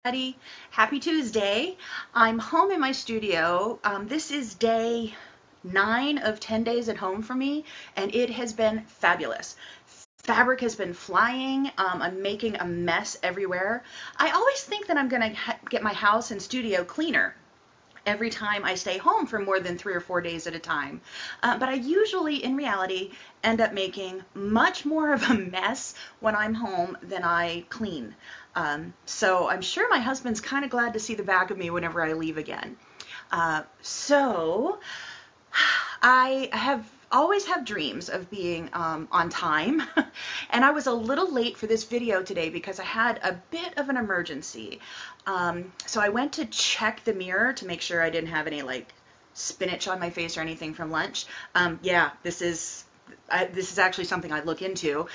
Everybody. Happy Tuesday. I'm home in my studio. This is day 9 of 10 days at home for me, and it has been fabulous. Fabric has been flying. I'm making a mess everywhere. I always think that I'm going to get my house and studio cleaner every time I stay home for more than 3 or 4 days at a time. But I usually, in reality, end up making much more of a mess when I'm home than I clean. So I'm sure my husband's kind of glad to see the back of me whenever I leave again. So I have always have dreams of being on time, and I was a little late for this video today because I had a bit of an emergency. So I went to check the mirror to make sure I didn't have any like spinach on my face or anything from lunch. Yeah, this is actually something I look into.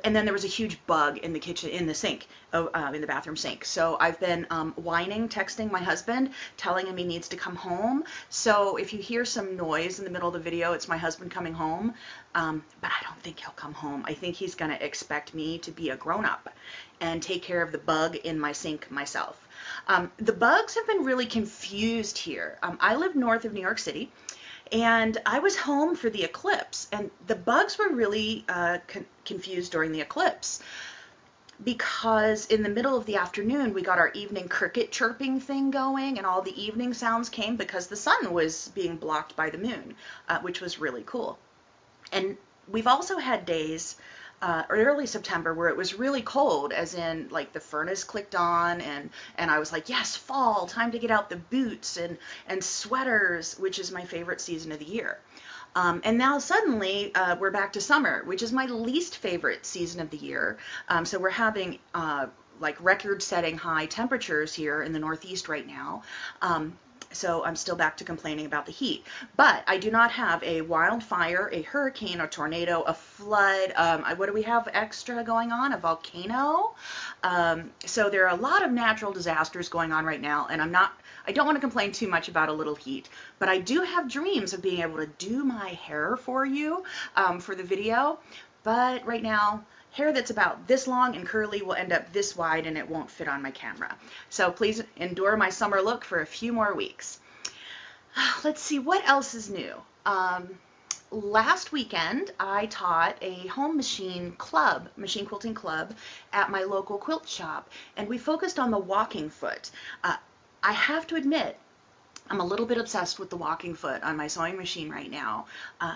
And then there was a huge bug in the kitchen, in the sink, in the bathroom sink. So I've been whining, texting my husband, telling him he needs to come home. So if you hear some noise in the middle of the video, it's my husband coming home. But I don't think he'll come home. I think he's going to expect me to be a grown-up and take care of the bug in my sink myself. The bugs have been really confused here. I live north of New York City. And I was home for the eclipse, and the bugs were really confused during the eclipse because in the middle of the afternoon we got our evening cricket chirping thing going, and all the evening sounds came because the sun was being blocked by the moon, which was really cool. And we've also had days early September where it was really cold, as in like the furnace clicked on, and I was like, yes, fall, time to get out the boots and sweaters, which is my favorite season of the year. And now suddenly we're back to summer, which is my least favorite season of the year. So we're having like record-setting high temperatures here in the Northeast right now. So I'm still back to complaining about the heat. But I do not have a wildfire, a hurricane, a tornado, a flood. What do we have extra going on? A volcano. So there are a lot of natural disasters going on right now, and I don't want to complain too much about a little heat, but I do have dreams of being able to do my hair for you for the video. But right now, hair that's about this long and curly will end up this wide, and it won't fit on my camera. So please endure my summer look for a few more weeks. Let's see, what else is new? Last weekend, I taught a home machine quilting club at my local quilt shop, and we focused on the walking foot. I have to admit, I'm a little bit obsessed with the walking foot on my sewing machine right now.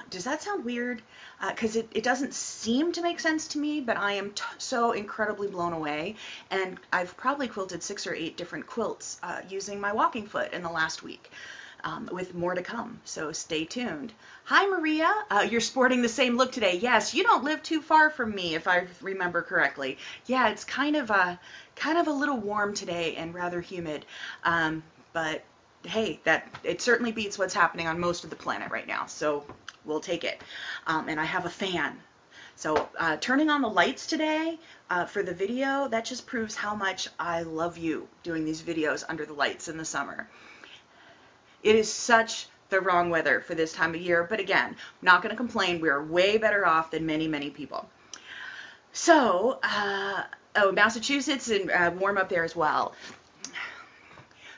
Does that sound weird? Because it doesn't seem to make sense to me, but I am so incredibly blown away. And I've probably quilted 6 or 8 different quilts using my walking foot in the last week, with more to come. So stay tuned. Hi, Maria. You're sporting the same look today. Yes, you don't live too far from me, if I remember correctly. Yeah, it's kind of a little warm today and rather humid, but hey, it certainly beats what's happening on most of the planet right now, so we'll take it. And I have a fan. So turning on the lights today for the video, that just proves how much I love you doing these videos under the lights in the summer. It is such the wrong weather for this time of year, but again, I'm not going to complain. We're way better off than many, many people. So, Massachusetts and warm up there as well.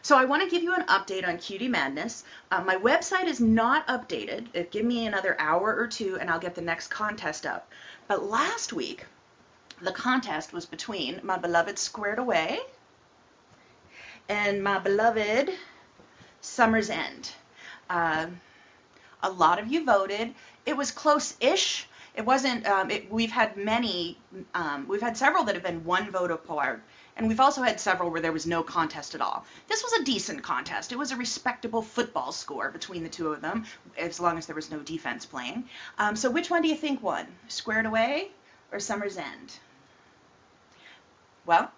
So I want to give you an update on Cutie Madness. My website is not updated. Give me another hour or two and I'll get the next contest up. But last week, the contest was between my beloved Squared Away and my beloved Summer's End. A lot of you voted. It was close-ish. It wasn't, we've had several that have been one vote apart. And we've also had several where there was no contest at all. This was a decent contest. It was a respectable football score between the two of them, as long as there was no defense playing. So which one do you think won? Squared Away or Summer's End? Well,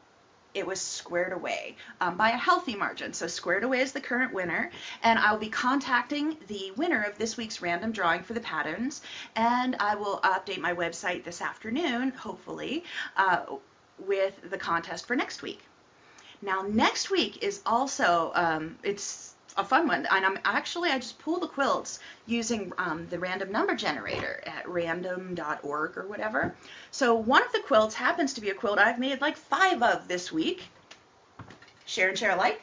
it was Squared Away by a healthy margin. So Squared Away is the current winner, and I'll be contacting the winner of this week's random drawing for the patterns, and I will update my website this afternoon, hopefully, with the contest for next week. Now next week is also, it's a fun one, and I just pull the quilts using the random number generator at random.org or whatever. So one of the quilts happens to be a quilt I've made like 5 of this week, share and share alike.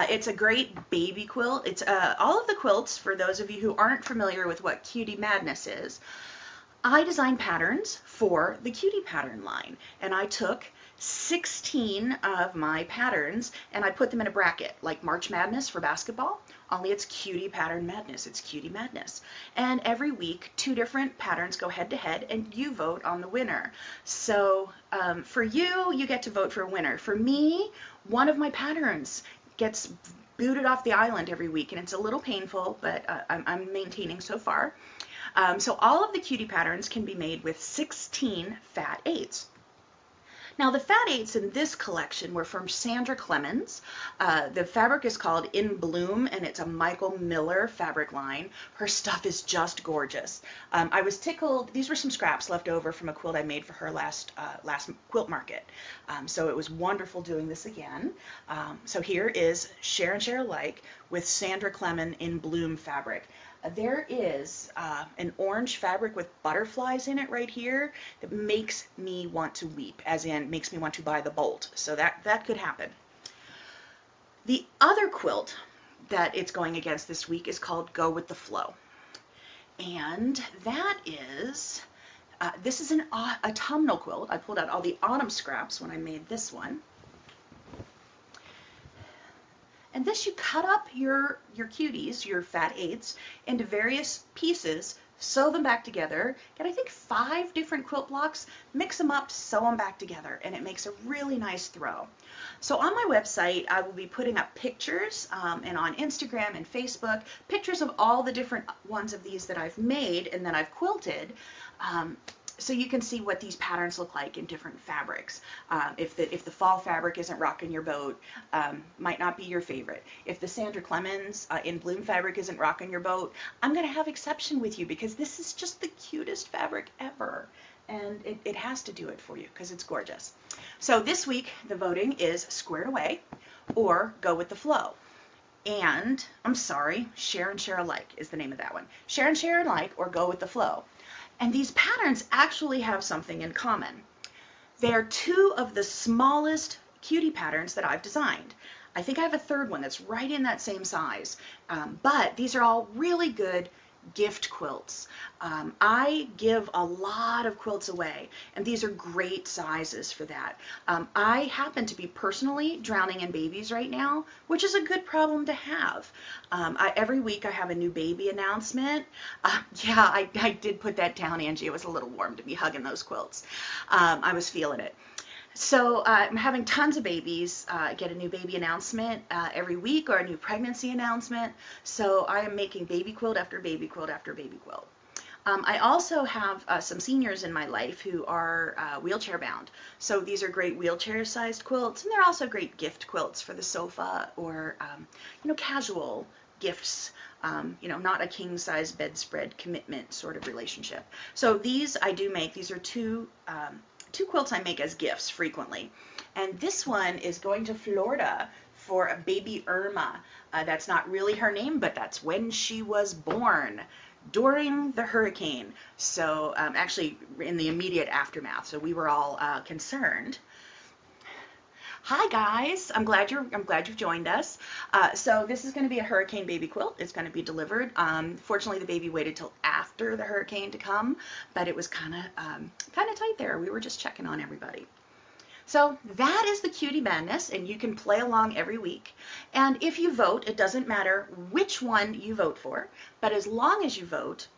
It's a great baby quilt. It's all of the quilts, for those of you who aren't familiar with what Cutie Madness is, I design patterns for the Cutie pattern line, and I took 16 of my patterns and I put them in a bracket, like March Madness for basketball, only it's Cutie Pattern Madness. It's Cutie Madness. And every week, 2 different patterns go head to head, and you vote on the winner. So for you, you get to vote for a winner. For me, one of my patterns gets booted off the island every week, and it's a little painful, but I'm maintaining so far. So all of the Cutie patterns can be made with 16 fat 8s. Now the fat 8s in this collection were from Sandra Clemens. The fabric is called In Bloom, and it's a Michael Miller fabric line. Her stuff is just gorgeous. I was tickled. These were some scraps left over from a quilt I made for her last quilt market. So it was wonderful doing this again. So here is Share and Share Alike with Sandra Clemens In Bloom fabric. There is an orange fabric with butterflies in it right here that makes me want to weep, as in makes me want to buy the bolt. So that could happen. The other quilt that it's going against this week is called Go With The Flow. And that is, this is an autumnal quilt. I pulled out all the autumn scraps when I made this one. And this, you cut up your cuties, your fat 8s, into various pieces, sew them back together, get I think 5 different quilt blocks, mix them up, sew them back together, and it makes a really nice throw. So on my website, I will be putting up pictures, and on Instagram and Facebook, pictures of all the different ones of these that I've made and that I've quilted. So you can see what these patterns look like in different fabrics. If the fall fabric isn't rocking your boat, might not be your favorite. If the Sandra Clemens In Bloom fabric isn't rocking your boat, I'm going to have exception with you, because this is just the cutest fabric ever. And it has to do it for you because it's gorgeous. So this week the voting is Squared Away or Go With The Flow. And, I'm sorry, Share and Share Alike is the name of that one. Share and Share Alike or Go With The Flow. And these patterns actually have something in common. They're 2 of the smallest Cutie patterns that I've designed. I think I have a 3rd one that's right in that same size. But these are all really good gift quilts. I give a lot of quilts away, and these are great sizes for that. I happen to be personally drowning in babies right now, which is a good problem to have. Every week I have a new baby announcement. Yeah, I did put that down, Angie. It was a little warm to be hugging those quilts. I was feeling it. So I'm having tons of babies get a new baby announcement every week, or a new pregnancy announcement. So I am making baby quilt after baby quilt after baby quilt. I also have some seniors in my life who are wheelchair bound. So these are great wheelchair sized quilts, and they're also great gift quilts for the sofa, or casual gifts, not a king size bedspread commitment sort of relationship. So these I do make. These are two quilts I make as gifts frequently. And this one is going to Florida for a baby Irma. That's not really her name, but that's when she was born, during the hurricane. So actually in the immediate aftermath. So we were all concerned. Hi guys, I'm glad you've joined us. So this is going to be a hurricane baby quilt. It's going to be delivered. Fortunately, the baby waited till after the hurricane to come, but it was kind of tight there. We were just checking on everybody. So that is the Cutie Madness, and you can play along every week. And if you vote, it doesn't matter which one you vote for, but as long as you vote,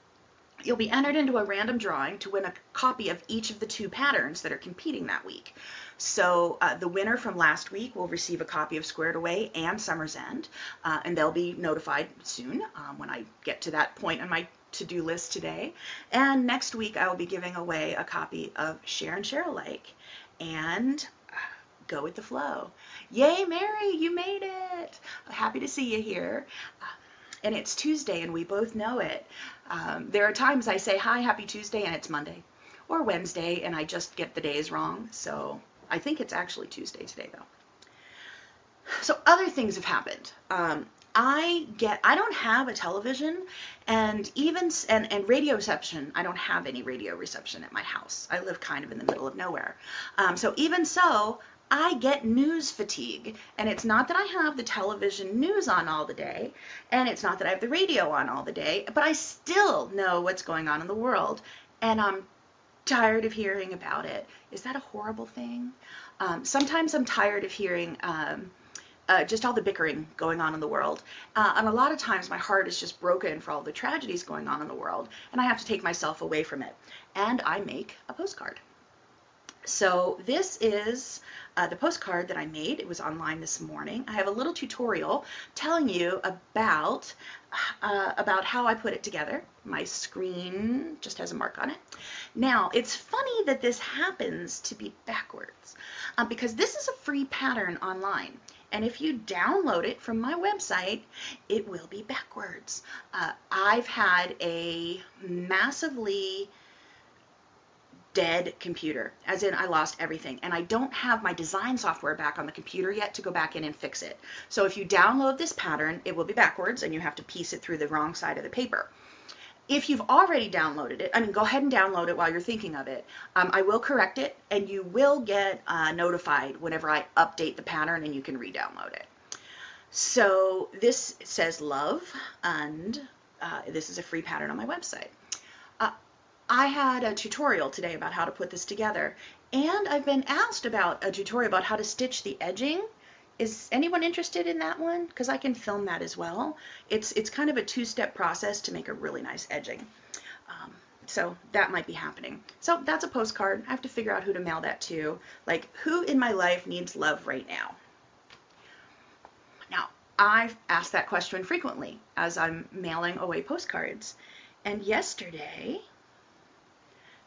you'll be entered into a random drawing to win a copy of each of the 2 patterns that are competing that week. So the winner from last week will receive a copy of Squared Away and Summer's End, and they'll be notified soon when I get to that point on my to-do list today. And next week I will be giving away a copy of Share and Share Alike and Go With The Flow. Yay, Mary, you made it! Happy to see you here. And it's Tuesday, and we both know it. There are times I say, hi, happy Tuesday, and it's Monday. Or Wednesday, and I just get the days wrong. So I think it's actually Tuesday today, though. So other things have happened. I don't have a television, and radio reception. I don't have any radio reception at my house. I live kind of in the middle of nowhere. So even so, I get news fatigue. And it's not that I have the television news on all the day, and it's not that I have the radio on all the day, but I still know what's going on in the world, and I'm tired of hearing about it. Is that a horrible thing? Sometimes I'm tired of hearing just all the bickering going on in the world. And a lot of times my heart is just broken for all the tragedies going on in the world, and I have to take myself away from it. And I make a postcard. So this is the postcard that I made. It was online this morning. I have a little tutorial telling you about how I put it together. My screen just has a mark on it. Now, it's funny that this happens to be backwards because this is a free pattern online. And if you download it from my website, it will be backwards. I've had a massively dead computer, as in I lost everything, and I don't have my design software back on the computer yet to go back in and fix it. So if you download this pattern, it will be backwards and you have to piece it through the wrong side of the paper. If you've already downloaded it, go ahead and download it while you're thinking of it. I will correct it, and you will get notified whenever I update the pattern, and you can re-download it. So this says love, and this is a free pattern on my website. I had a tutorial today about how to put this together, and I've been asked about a tutorial about how to stitch the edging. Is anyone interested in that one? Because I can film that as well. It's kind of a two-step process to make a really nice edging. So that might be happening. So that's a postcard. I have to figure out who to mail that to. Like, who in my life needs love right now? Now, I've asked that question frequently as I'm mailing away postcards. And yesterday,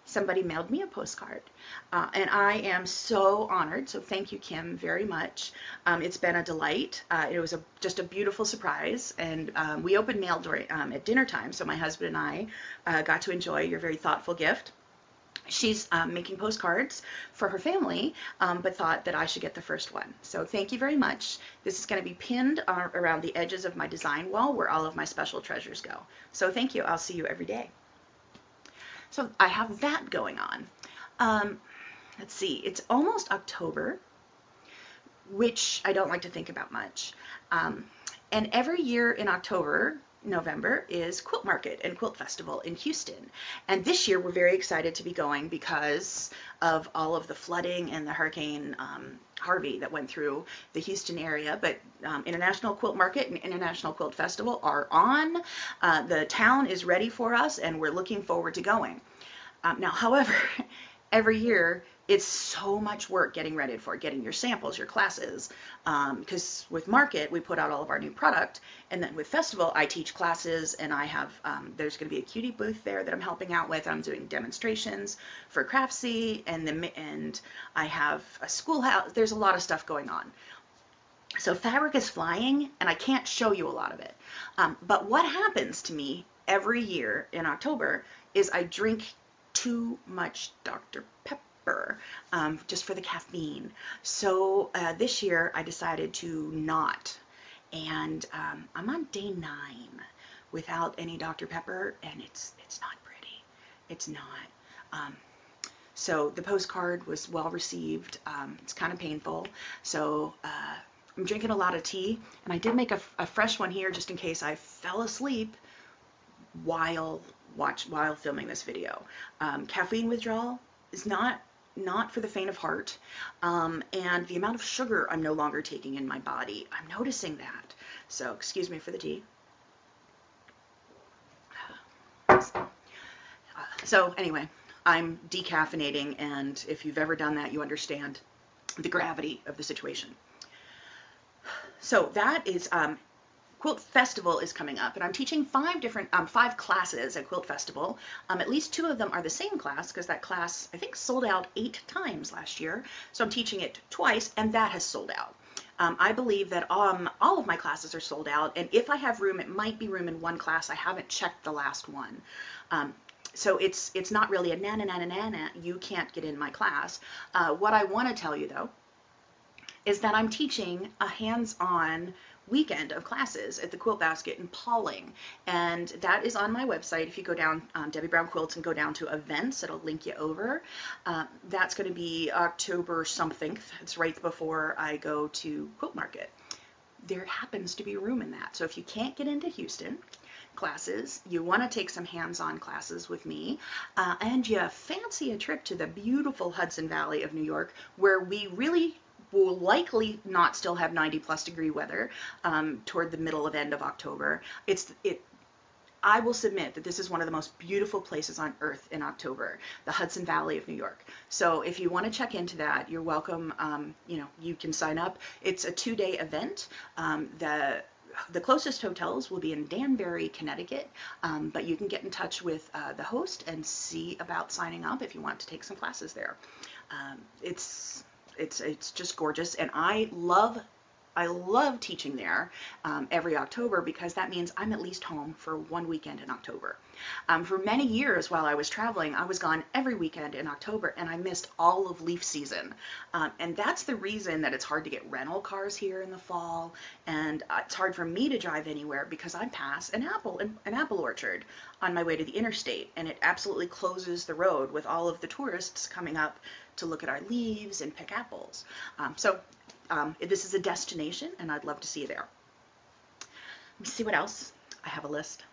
somebody mailed me a postcard, and I am so honored. So thank you, Kim, very much. It's been a delight. It was just a beautiful surprise, and we opened mail during at dinner time, so my husband and I got to enjoy your very thoughtful gift. She's making postcards for her family, but thought that I should get the first one. So thank you very much. This is going to be pinned around the edges of my design wall where all of my special treasures go. So thank you. I'll see you every day. So I have that going on. Let's see, it's almost October, which I don't like to think about much. And every year in October, November, is Quilt Market and Quilt Festival in Houston. And this year we're very excited to be going because of all of the flooding and the Hurricane Harvey that went through the Houston area. But International Quilt Market and International Quilt Festival are on. The town is ready for us, and we're looking forward to going. Now, however, every year it's so much work getting ready for it, getting your samples, your classes, because with Market we put out all of our new product, and then with Festival I teach classes, and I have there's going to be a Cutie booth there that I'm helping out with. I'm doing demonstrations for Craftsy, and I have a schoolhouse. There's a lot of stuff going on. So fabric is flying, and I can't show you a lot of it. But what happens to me every year in October is I drink too much Dr. Pepper just for the caffeine. So this year I decided to not, and I'm on day 9 without any Dr. Pepper, and it's not pretty. It's not. So the postcard was well received. It's kind of painful. So I'm drinking a lot of tea, and I did make a fresh one here just in case I fell asleep while filming this video. Caffeine withdrawal is not for the faint of heart, and the amount of sugar I'm no longer taking in my body, I'm noticing that. So excuse me for the tea. So anyway, I'm decaffeinating, and if you've ever done that, you understand the gravity of the situation. So that is Quilt Festival is coming up, and I'm teaching 5 classes at Quilt Festival. At least 2 of them are the same class, because that class I think sold out 8 times last year. So I'm teaching it twice, and that has sold out. I believe that all of my classes are sold out, and if I have room, it might be room in one class. I haven't checked the last one. So it's not really a na-na-na-na-na, you can't get in my class. What I want to tell you, though, is that I'm teaching a hands-on weekend of classes at the Quilt Basket in Pauling, and that is on my website. If you go down Debbie Brown Quilts and go down to events, it'll link you over. That's going to be October something. It's right before I go to Quilt Market. There happens to be room in that, so if you can't get into Houston classes, you want to take some hands-on classes with me, and you fancy a trip to the beautiful Hudson Valley of New York, where we really will likely not still have 90+ degree weather toward the middle of end of October. I will submit that this is one of the most beautiful places on earth in October, the Hudson Valley of New York. So if you want to check into that, you're welcome. You can sign up. It's a 2-day event. The closest hotels will be in Danbury, Connecticut, but you can get in touch with the host and see about signing up if you want to take some classes there. It's just gorgeous, and I love teaching there every October, because that means I'm at least home for one weekend in October. For many years while I was traveling, I was gone every weekend in October, and I missed all of leaf season. And that's the reason that it's hard to get rental cars here in the fall, and it's hard for me to drive anywhere, because I pass an apple orchard on my way to the interstate, and it absolutely closes the road with all of the tourists coming up to look at our leaves and pick apples. This is a destination, and I'd love to see you there. Let me see what else. I have a list.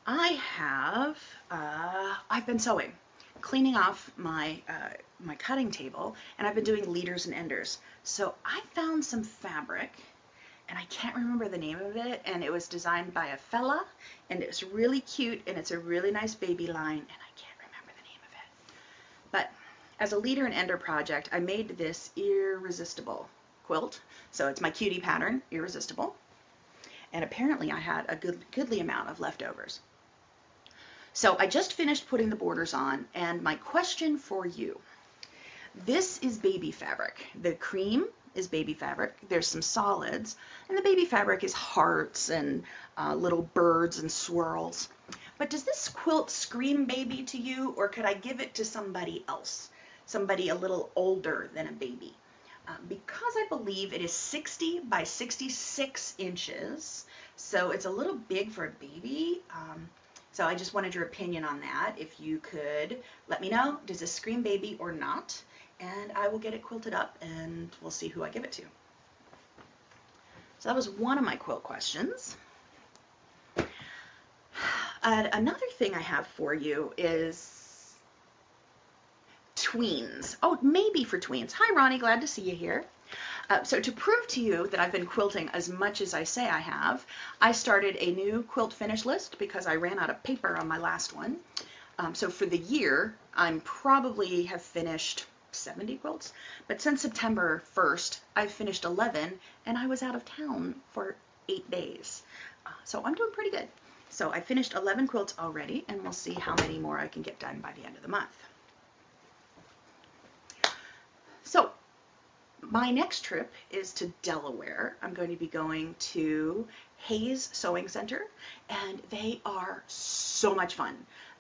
I've been sewing, cleaning off my cutting table, and I've been doing leaders and enders. So I found some fabric, and I can't remember the name of it, and it was designed by a fella, and it's really cute, and it's a really nice baby line, and I can't remember the name of it. But as a leader and ender project, I made this Irresistible quilt. So it's my Cutie pattern, Irresistible. And apparently I had a goodly amount of leftovers. So I just finished putting the borders on, and my question for you. This is baby fabric. The cream is baby fabric. There's some solids, and the baby fabric is hearts and little birds and swirls. But does this quilt scream baby to you, or could I give it to somebody else? Somebody a little older than a baby? Because I believe it is 60 by 66 inches, so it's a little big for a baby. So I just wanted your opinion on that. If you could let me know, does this scream baby or not? And I will get it quilted up, and we'll see who I give it to. So that was one of my quilt questions. Another thing I have for you is tweens. Oh, maybe for tweens. Hi, Ronnie. Glad to see you here. So to prove to you that I've been quilting as much as I say I have, I started a new quilt finish list because I ran out of paper on my last one. So for the year, I'm probably have finished 70 quilts, but since September 1st, I've finished 11, and I was out of town for 8 days. So I'm doing pretty good. So I finished 11 quilts already, and we'll see how many more I can get done by the end of the month. So my next trip is to Delaware. I'm going to be going to Hayes Sewing Center, and they are so much fun.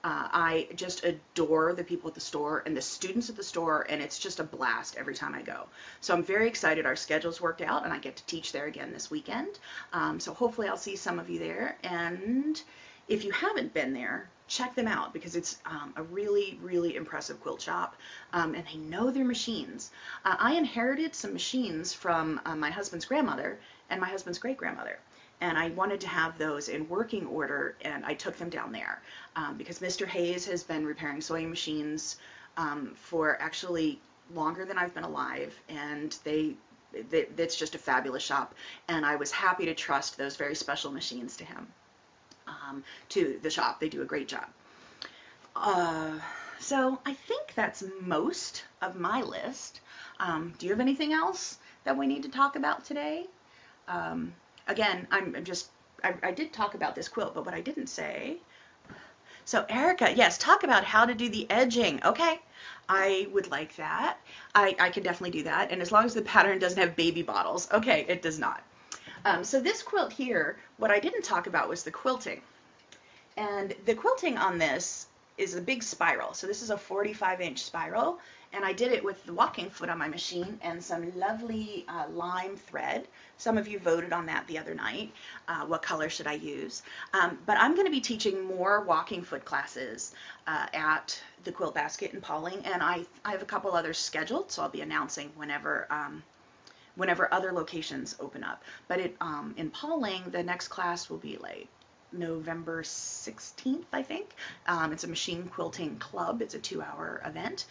I just adore the people at the store and the students at the store, and it's just a blast every time I go. So I'm very excited. Our schedules worked out, and I get to teach there again this weekend. So hopefully I'll see some of you there. And if you haven't been there, check them out, because it's a really, really impressive quilt shop, and they know their machines. I inherited some machines from my husband's grandmother and my husband's great-grandmother, and I wanted to have those in working order, and I took them down there because Mr. Hayes has been repairing sewing machines for actually longer than I've been alive, and it's just a fabulous shop, and I was happy to trust those very special machines to him. To the shop. They do a great job. So I think that's most of my list. Do you have anything else that we need to talk about today? Again, I did talk about this quilt, but what I didn't say. So Erica, yes, talk about how to do the edging. Okay, I would like that. I can definitely do that. And as long as the pattern doesn't have baby bottles. Okay, it does not. So this quilt here, what I didn't talk about was the quilting. And the quilting on this is a big spiral. So this is a 45-inch spiral, And I did it with the walking foot on my machine and some lovely lime thread. Some of you voted on that the other night. What color should I use? But I'm going to be teaching more walking foot classes at the Quilt Basket in Pauling, and I have a couple others scheduled, so I'll be announcing whenever other locations open up. But in Pauling, the next class will be like November 16th, I think. It's a machine quilting club. It's a 2-hour event.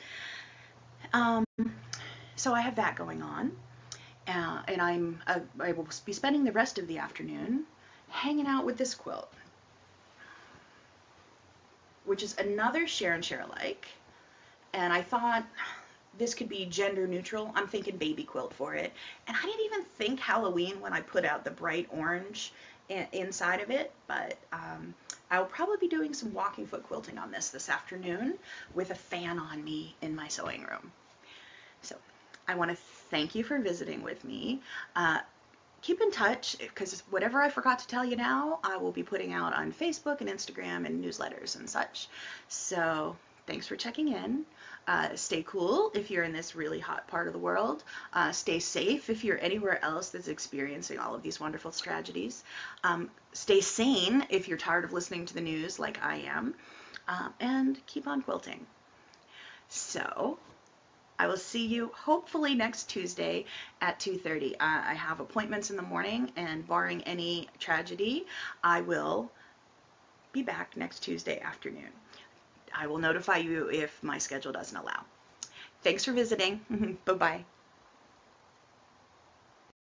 So I have that going on, and I will be spending the rest of the afternoon hanging out with this quilt, which is another share and share alike. And I thought this could be gender neutral. I'm thinking baby quilt for it. And I didn't even think Halloween when I put out the bright orange inside of it, but I'll probably be doing some walking foot quilting on this afternoon with a fan on me in my sewing room. So I want to thank you for visiting with me. Keep in touch, because whatever I forgot to tell you now, I will be putting out on Facebook and Instagram and newsletters and such. So thanks for checking in. Stay cool if you're in this really hot part of the world. Stay safe if you're anywhere else that's experiencing all of these wonderful tragedies. Stay sane if you're tired of listening to the news like I am. And keep on quilting. So I will see you hopefully next Tuesday at 2:30. I have appointments in the morning, and barring any tragedy, I will be back next Tuesday afternoon. I will notify you if my schedule doesn't allow. Thanks for visiting. Bye-bye.